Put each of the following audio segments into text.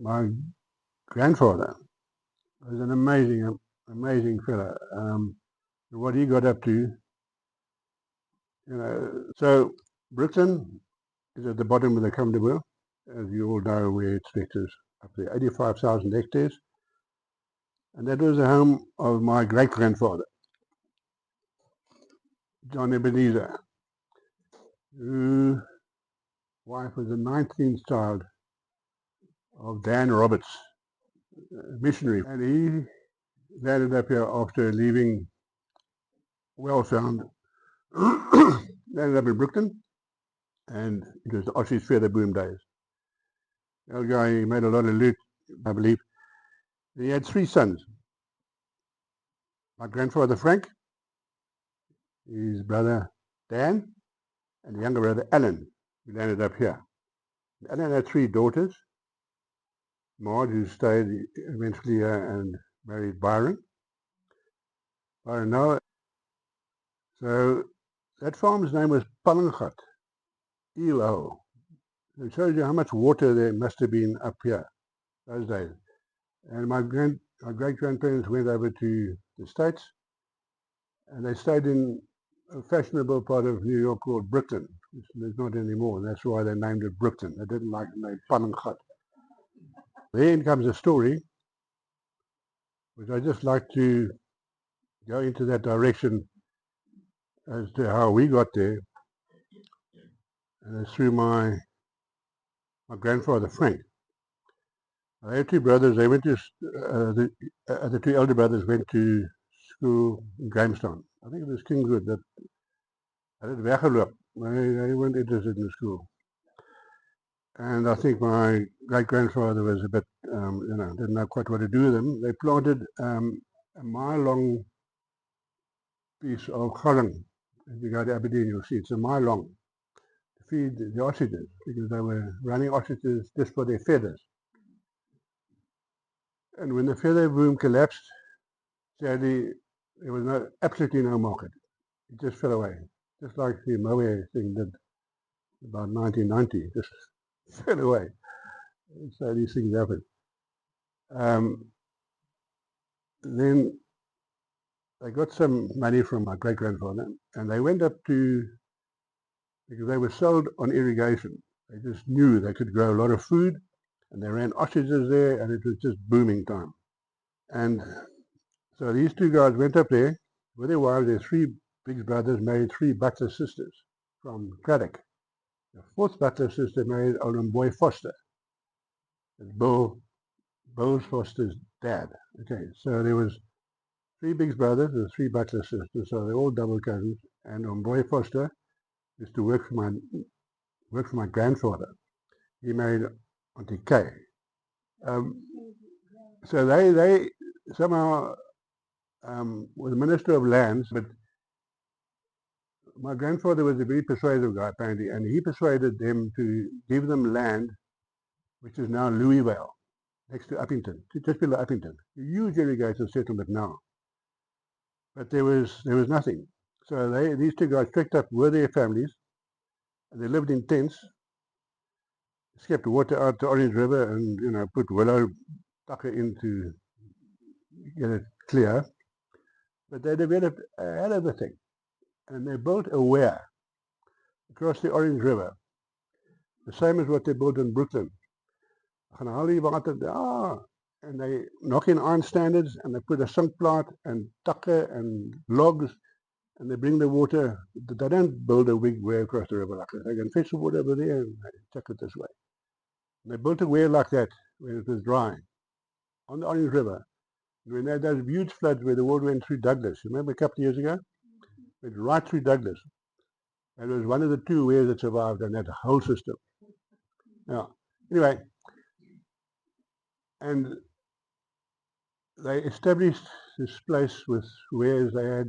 my grandfather was an amazing fella. What he got up to, So Britain is at the bottom of the Camdeboo, as you all know, where it stretches up to 85,000 hectares, and that was the home of my great-grandfather, John Ebenezer, whose wife was the 19th child of Dan Roberts, a missionary, and he landed up here after leaving well-found, landed up in Brooklyn, and it was the Aussies feather boom days. The old guy, he made a lot of loot, I believe. He had 3 sons. My grandfather Frank, his brother Dan, and the younger brother Alan, who landed up here. Alan had 3 daughters. Maud, who stayed eventually here and married Byron Noah. So that farm's name was Pallingat, EO. It shows you how much water there must have been up here those days. And my great-grandparents went over to the States, and they stayed in a fashionable part of New York called Brooklyn, which there's not anymore, and that's why they named it Brooklyn. They didn't like the name Pallingat. Then comes a story, which I just like to go into that direction as to how we got there, and it's through my grandfather Frank. I had 2 brothers. They went to the 2 elder brothers went to school in Grahamstown. I think it was Kingswood. That I had weggeloop. They weren't interested in the school. And I think my great-grandfather was a bit, didn't know quite what to do with them. They planted a mile-long piece of garlang. If you go to Aberdeen, you'll see it's a mile long to feed the ostriches, because they were running ostriches just for their feathers. And when the feather boom collapsed, sadly, there was absolutely no market. It just fell away, just like the mohair thing did about 1990, just fell away. So these things happen. Then they got some money from my great-grandfather, and they went up because they were sold on irrigation. They just knew they could grow a lot of food, and they ran ostriches there, and it was just booming time. And so these 2 guys went up there with their wives. Their 3 big brothers married 3 butler sisters from Craddock. The 4th butler sister married old boy Foster. It's Bill Foster's dad. Okay, so there was 3 big brothers and 3 butler sisters, so they're all double cousins. And boy Foster used to work for my grandfather. He married Auntie Kay. So they somehow were the Minister of Lands, but my grandfather was a very persuasive guy, apparently, and he persuaded them to give them land, which is now Louisville, next to Uppington, just below Uppington. A huge irrigation settlement now. But there was nothing. So these 2 guys trekked up with their families, and they lived in tents, skipped water out to Orange River, and put willow tucker in to get it clear. But they developed a hell of a thing, and they built a weir across the Orange River, the same as what they built in Brooklyn. And they knock in iron standards, and they put a sink plant and tucker and logs, and they bring the water. They don't build a big weir across the river like that. They can fetch the water over there and they chuck it this way. And they built a weir like that when it was dry on the Orange River. When they had those huge floods where the water went through Douglas, you remember a couple of years ago? It went right through Douglas. And it was one of the 2 weirs that survived on that whole system. Now, anyway, and they established this place with weirs. They had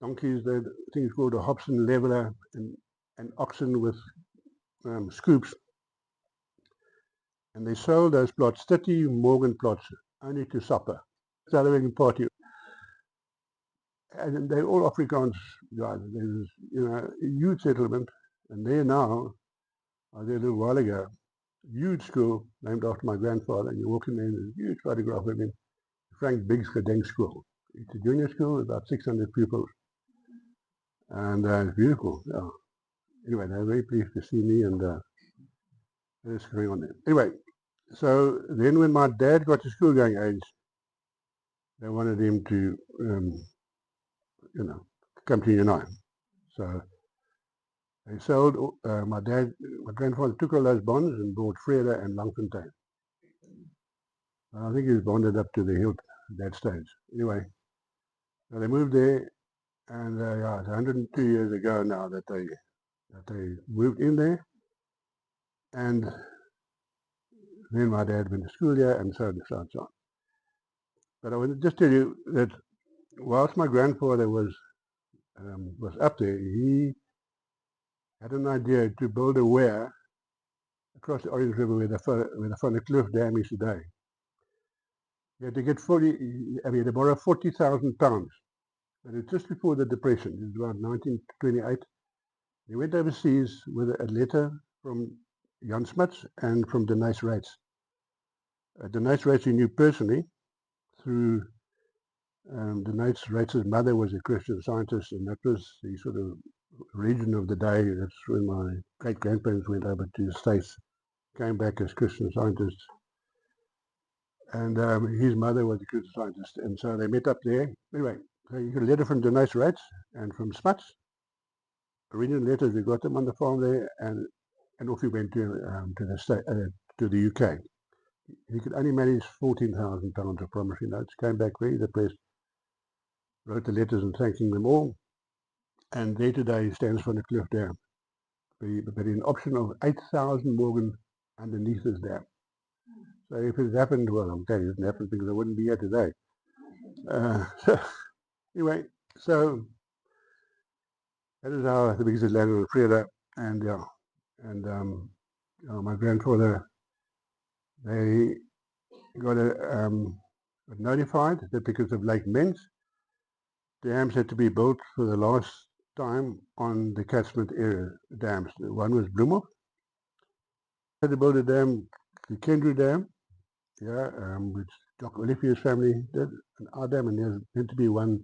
donkeys, they had things called a Hobson leveler, and oxen with scoops. And they sold those plots, 30 Morgan plots, only to supper. South African party. And they're all Afrikaans guys. There's a huge settlement, and there now, I was there a little while ago, huge school named after my grandfather, and you walk in there and there's a huge photograph of him. Frank Biggs Gedenk School. It's a junior school, about 600 pupils, and it's beautiful. Yeah. Anyway, they're very pleased to see me, and that's going on there. Anyway, so then when my dad got to school going age, they wanted him to, come to United. So they sold, my grandfather took all those bonds and bought Freda and Langfontein. I think he was bonded up to the hilt at that stage. Anyway, so they moved there, and yeah, it's 102 years ago now that they moved in there, and then my dad went to school here, and so on and so on. But I want to just tell you that whilst my grandfather was up there, he had an idea to build a weir across the Orange River where the Van der Kloof Dam is today. He had to get he had to borrow £40,000. And it's just before the Depression. It was around 1928. He went overseas with a letter from Jan Smuts and from Denise Reitz. Denise Reitz he knew personally through Denise Reitz's mother was a Christian Scientist, and that was the sort of region of the day. That's when my great-grandparents went over to the States, came back as Christian Scientists. And his mother was a Christian Scientist, and so they met up there. Anyway, so you got a letter from Denise Reitz and from Smuts. Reading letters, we got them on the farm there, and off he went to the UK. He could only manage £14,000 of promissory notes. Came back very depressed. Wrote the letters and thanking them all. And there today stands for the Kloof Dam. But in option of 8,000 Morgan underneath this dam. So if it happened, well, I'm telling you, it didn't happen because I wouldn't be here today. Anyway, so that is how the biggest landed on Freda, and yeah, and my grandfather, they got notified that because of Lake Mens, dams had to be built for the last time on the catchment area dams. One was Bloemhof. Had to build a dam, the Camdeboo Dam, yeah, which Doc Olivier's family did, and our dam, and there's meant to be one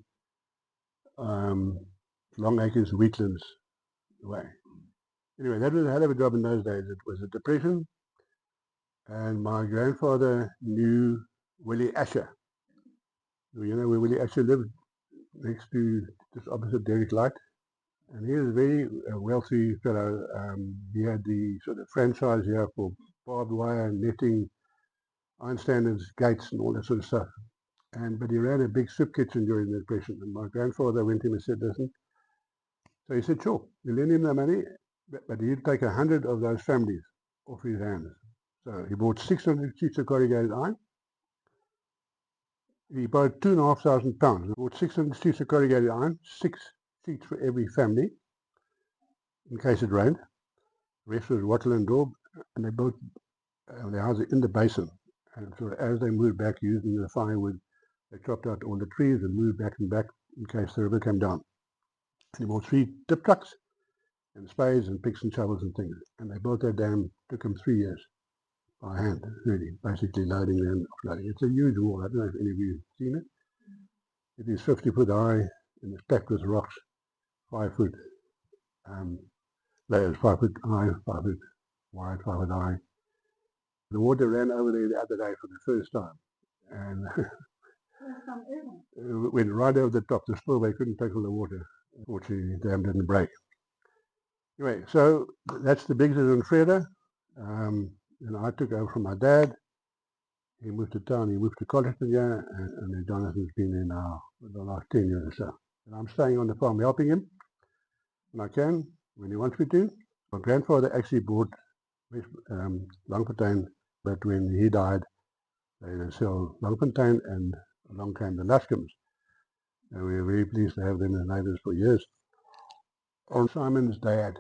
Long Acres Wheatlands way. Anyway, that was a hell of a job in those days. It was a depression, and my grandfather knew Willie Asher. You know where Willie Asher lived? Next to, just opposite Derek Light. And he was a very wealthy fellow. He had the sort of franchise here for barbed wire, netting, iron standards, gates, and all that sort of stuff. But he ran a big soup kitchen during the Depression. And my grandfather went to him and said, listen. So he said, sure, you lend him the money, but he'd take 100 of those families off his hands. So he bought 600 sheets of corrugated iron. He borrowed £2,500. He bought 600 sheets of corrugated iron, 6 sheets for every family, in case it rained. The rest was wattle and daub, and they built their houses in the basin. And so as they moved back using the firewood, they chopped out all the trees and moved back and back in case the river came down. And he bought 3 tip trucks and spades and picks and shovels and things. And they built that dam. Took them 3 years by hand, really, basically loading and offloading. It's a huge wall. I don't know if any of you have seen it. It is 50 foot high and it's packed with rocks, 5 foot layers, 5 foot high, 5 foot wide, 5 foot high. The water ran over there the other day for the first time, and it went right over the top. The spillway couldn't take all the water. Unfortunately, the dam didn't break. Anyway, so that's the biggest in Freda. And I took over from my dad. He moved to town, he moved to Colliston, yeah, and then Jonathan's been there now for the last 10 years or so. And I'm staying on the farm helping him when I can, when he wants me to. My grandfather actually bought Langfontein, but when he died, they sold Langfontein, and along came the Luscombes. And we were very pleased to have them as neighbours for years. On Simon's dad,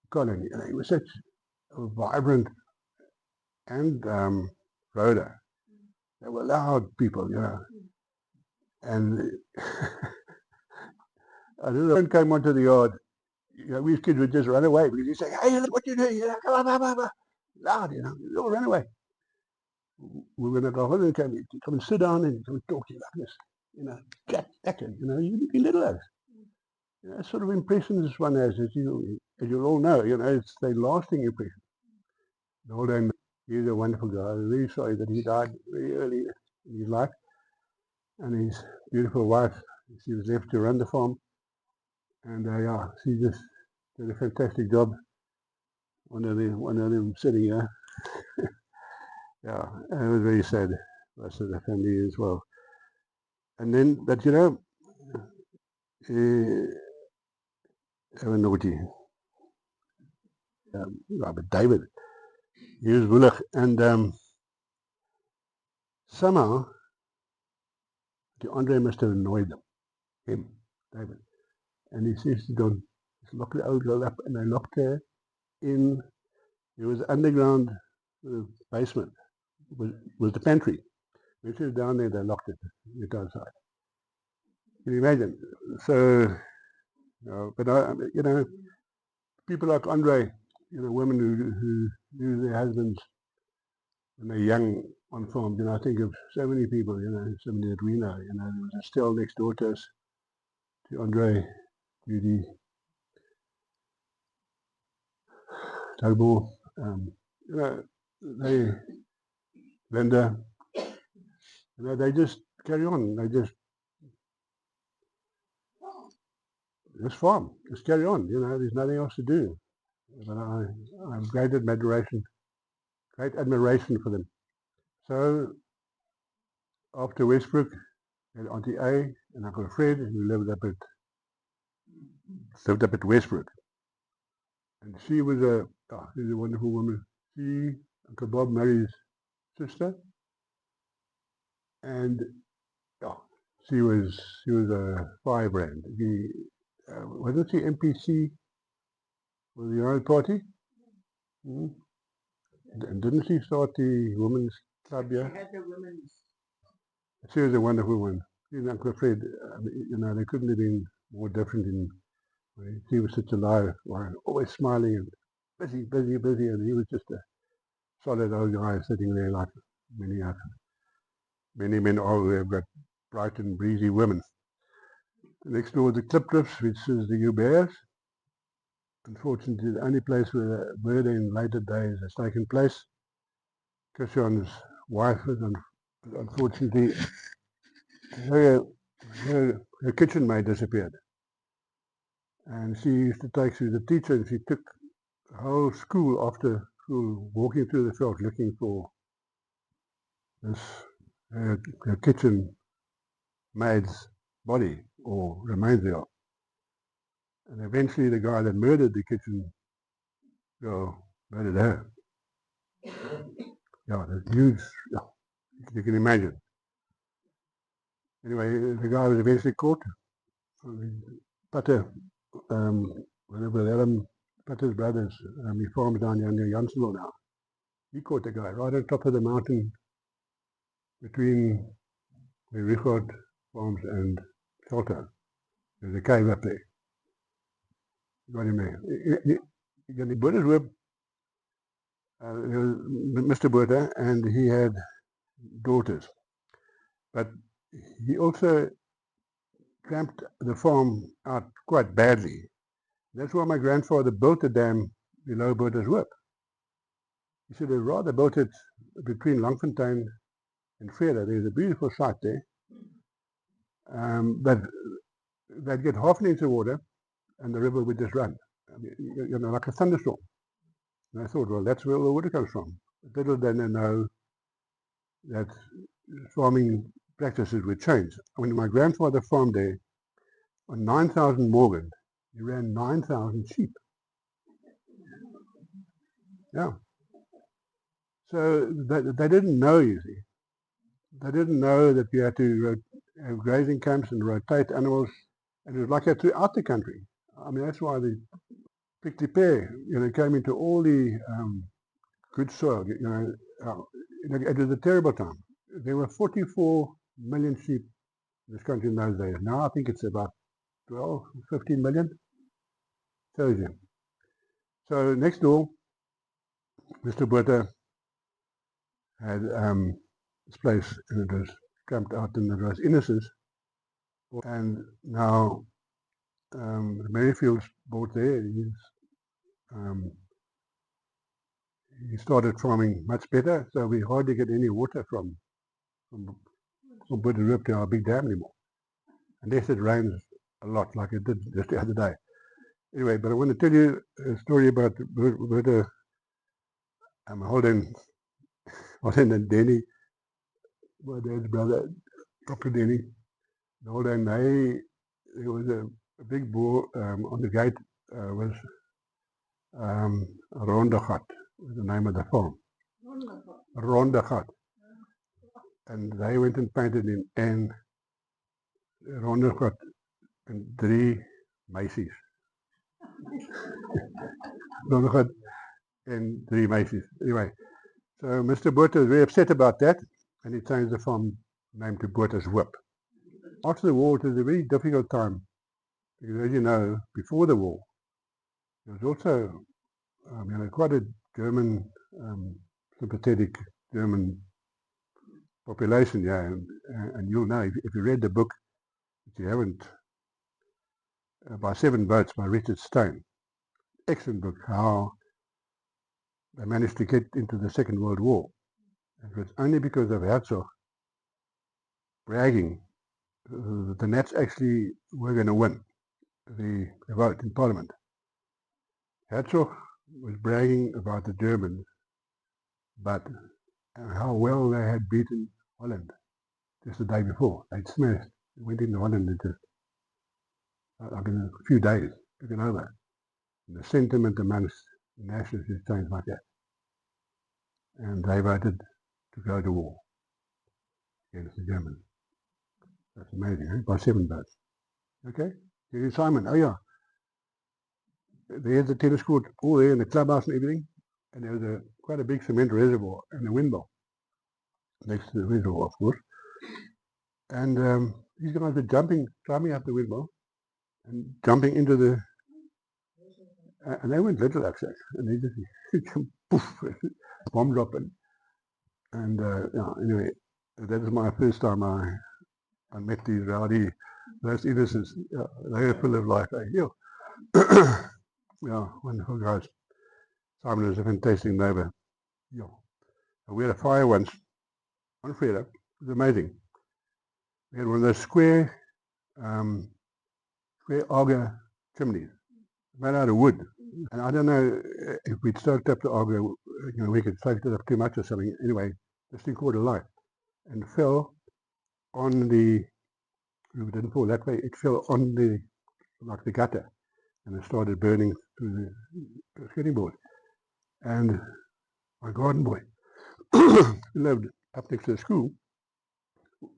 Colin, he was such a vibrant and Rhoda. They were loud people, you know. And I don't know, when came onto the yard, you know, we kids would just run away because he'd say, hey, look what you're doing, you know, come on. loud, they all ran away. We were at our holiday camp, you come and sit down and come and talk to you like this, chatting, you little as. Sort of impressions one has, as you all know, it's the lasting impression. The old man, he's a wonderful guy. I'm really sorry that he died very early in his life. And his beautiful wife, she was left to run the farm. And she just did a fantastic job. One of them sitting here. Yeah, and it was very sad. The rest of the family as well. And then, but they were naughty. But David, he was willig. And somehow, Andre must have annoyed him, David. And he says to Don, lock the old girl up, and they locked her in. There was underground basement, was the pantry. When she was down there, they locked it, went outside. Can you imagine? So, but people like Andre, women who lose their husbands when they're young on farms, I think of so many people, so many that we know, there was Estelle next door to us, to Andre, Judy, Tugbow, Linda, they just carry on. They just farm, just carry on. There's nothing else to do. But I have great admiration for them. So after Westbrook, I had Auntie A and Uncle Fred, who lived up at Westbrook, and she was she's a wonderful woman. Uncle Bob married his sister, and she was a firebrand. Wasn't she MPC for the United Party? Mm-hmm. And didn't she start the women's club here? She had the women's. She was a wonderful one. She and Uncle Fred, they couldn't have been more different in. She was such a live one, always smiling and busy, and he was just a solid old guy sitting there like many men are who have got bright and breezy women. Next door the Klipdrifts, which is the Ubears. Unfortunately, the only place where murder in later days has taken place. Christian's wife was unfortunately, her kitchen maid disappeared. And she used to take, she was a teacher, and she took the whole school after school walking through the field looking for this her kitchen maid's body or remains thereof. And eventually the guy that murdered the kitchen girl murdered her. Yeah, that's huge. Yeah, you can imagine. Anyway, the guy was eventually caught. Putter, Adam Putter's brothers, he farms down here near Janssenville now. He caught the guy right on top of the mountain between where Richard farms and Salto. There's a cave up there. Got him there. Got the Buddha's whip. There was Mr. Buddha, and he had daughters. But he also cramped the farm out quite badly. That's why my grandfather built the dam below Buddha's whip. He should have rather built it between Langfontein and Freda. There's a beautiful site there. But they'd get half an inch of water and the river would just run. Like a thunderstorm. And I thought, well, that's where all the water comes from. Little did they know that farming practices would change. When my grandfather farmed there, on 9,000 Morgan, he ran 9,000 sheep. Yeah. So they didn't know, you see. They didn't know that you had to have grazing camps and rotate animals. And it was like that throughout the country. I mean, that's why the prickly pear, came into all the good soil. It was a terrible time. There were 44 million sheep in this country in those days. Now I think it's about 12, 15 million. Shows you. So next door, Mr. Botha had this place, and it was camped out, and it was innocence. And now the Merrifields bought there. He started farming much better, so we hardly get any water from Botha River to our big dam anymore, unless it rains a lot, like it did just the other day. Anyway, but I want to tell you a story about Botha. Holden and Denny, my dad's brother, Dr. Denny. Holden, there was a big bull on the gate, was Rondegat, was the name of the farm. Rondegat. And they went and painted in N, Rondegat, and 3 meisies. Rondegat and 3 meisies. Anyway, so Mr. Botha was very upset about that, and he changed the farm name to Botha's Whip. After the war, it was a very difficult time, because as you know, before the war, there was also quite a German, sympathetic German population, yeah, and you'll know, if you read the book, if you haven't, by 7 Boats by Richard Stone, excellent book, how they managed to get into the Second World War. And it was only because of Herzog bragging the Nats actually were going to win the vote in Parliament. Herzog was bragging about the Germans, but how well they had beaten Holland just the day before. They'd smashed, went into Holland in just like in a few days, took it over. And the sentiment amongst the nationalists has changed like that. And they voted to go to war against the Germans. That's amazing, eh? By 7 votes. Okay? Here's Simon. Oh yeah. There's the tennis court all there, and the clubhouse and everything. And there was quite a big cement reservoir and a windmill next to the reservoir, of course. And these guys were climbing up the windmill and jumping into the, and they weren't little actually, and they just poof, bomb drop, and yeah, anyway, that was my first time I met these rowdy, those innocents. They were full of life. Yeah, yeah, wonderful guys. Simon was a fantastic neighbour. Yeah. We had a fire once on Freda. It was amazing. We had one of those square auger chimneys made out of wood. And I don't know if we'd stoked up the auger, we could soak it up too much or something. Anyway, this thing caught alight and fell on the, it didn't fall that way, it fell on the gutter, and it started burning through the skirting board. And my garden boy, who lived up next to the school,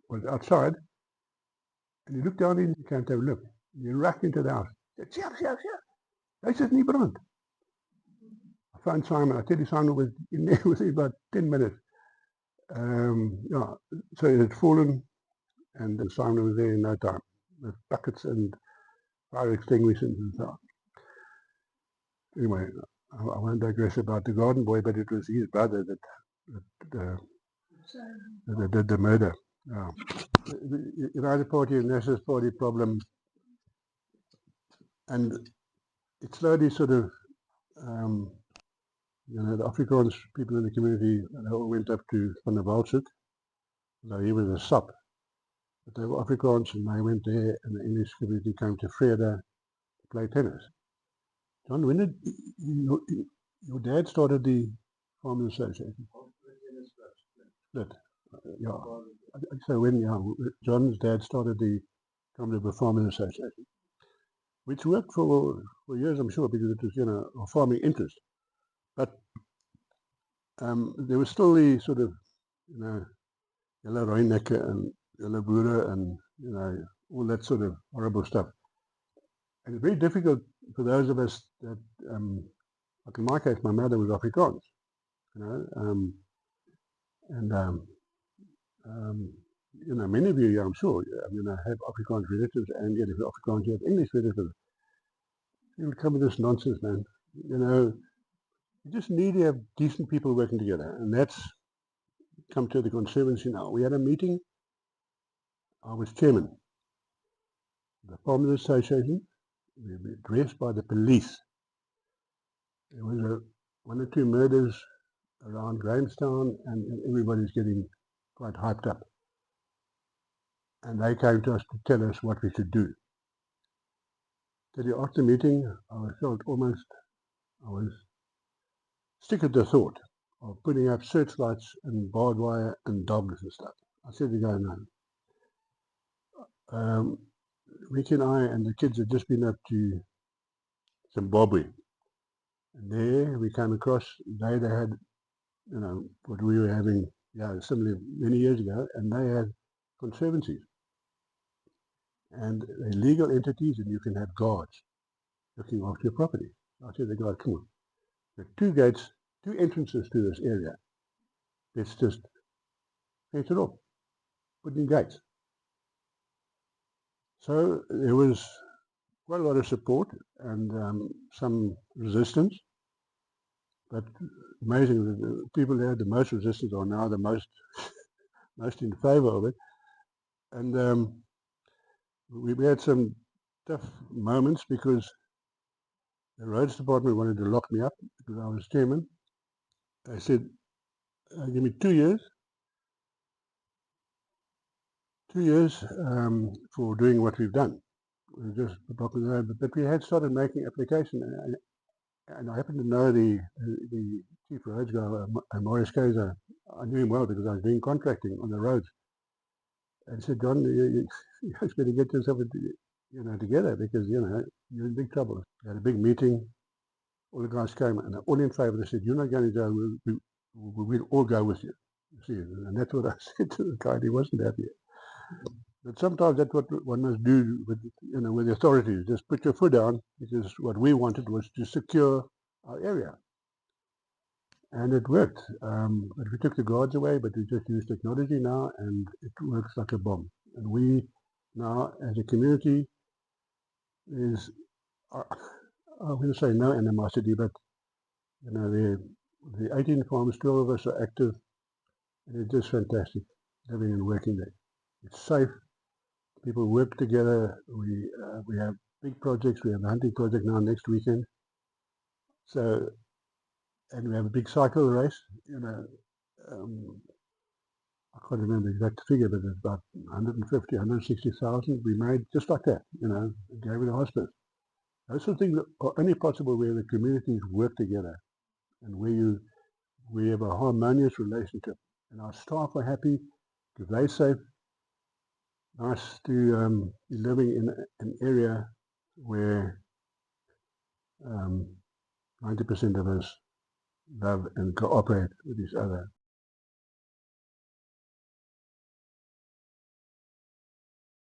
was outside, and he looked down in the can't have a look. And he rushed into the house. He said, "Chef, this is nie brand." I found Simon. I tell you, Simon was in there within about 10 minutes. Yeah, so it had fallen, and Simon was there in no time with buckets and fire extinguishers and so on. Anyway, I won't digress about the garden boy, but it was his brother that did the murder. The United Party and Nationalist Party problem, and it slowly sort of, the Afrikaans people in the community, they all went up to Van der Waldschut, though he was a sop, but they were Afrikaans, and they went there, and the English community came to Freda to play tennis. John, when did your dad started the Farmers Association? Split. Yeah. So when John's dad started the Camdeboo Farmers Association, which worked for years, I'm sure, because it was a farming interest. But there was still the sort of yellow Rooinekke and yellow Boere and all that sort of horrible stuff. And it's very difficult for those of us that, like in my case, my mother was Afrikaans, many of you, I'm sure, have Afrikaans relatives, and yet if you're Afrikaans, you have English relatives. You'll come with this nonsense, man. You just need to have decent people working together, and that's come to the Conservancy now. We had a meeting. I was chairman of the Farmers Association. We were addressed by the police. There was one or two murders around Grahamstown, and everybody's getting quite hyped up. And they came to us to tell us what we should do. After the meeting, I felt almost, I was sick at the thought of putting up searchlights and barbed wire and dogs and stuff. I said to the guy, no. Ricky and I and the kids had just been up to Zimbabwe. And there we came across, they had, what we were having, similarly many years ago, and they had conservancies. And they're legal entities, and you can have guards looking after your property. I said to the guy, come on, there are two gates, two entrances to this area. Let's just fence it off, put in gates. So there was quite a lot of support and some resistance, but amazing, the people who had the most resistance are now the most in favour of it. And we had some tough moments because the roads department wanted to lock me up because I was chairman. They said, give me 2 years. 2 years for doing what we've done. We were just blocking the road, but we had started making application, and I happen to know the chief roads guy, Maurice Kaiser. I knew him well because I was doing contracting on the roads. And he said, John, you guys better get yourself together because you're in big trouble. We had a big meeting. All the guys came and they're all in favour. They said, you're not going to go. We'll all go with you. You see, and that's what I said to the guy. And he wasn't happy. But sometimes that's what one must do with the authorities. Just put your foot down, because what we wanted was to secure our area. And it worked. But we took the guards away, but we just use technology now, and it works like a bomb. And we now, as a community, is, I'm going to say no animosity, but the 18 farms, 12 of us are active, and it's just fantastic living and working there. It's safe. People work together. We have big projects. We have a hunting project now next weekend. So, and we have a big cycle race. I can't remember the exact figure, but it's about 150, 160,000 we made just like that. Gave it a hospice. Those sort of things are only possible where the communities work together and where we have a harmonious relationship, and our staff are happy because they're safe. Nice to be living in an area where 90% of us love and cooperate with each other.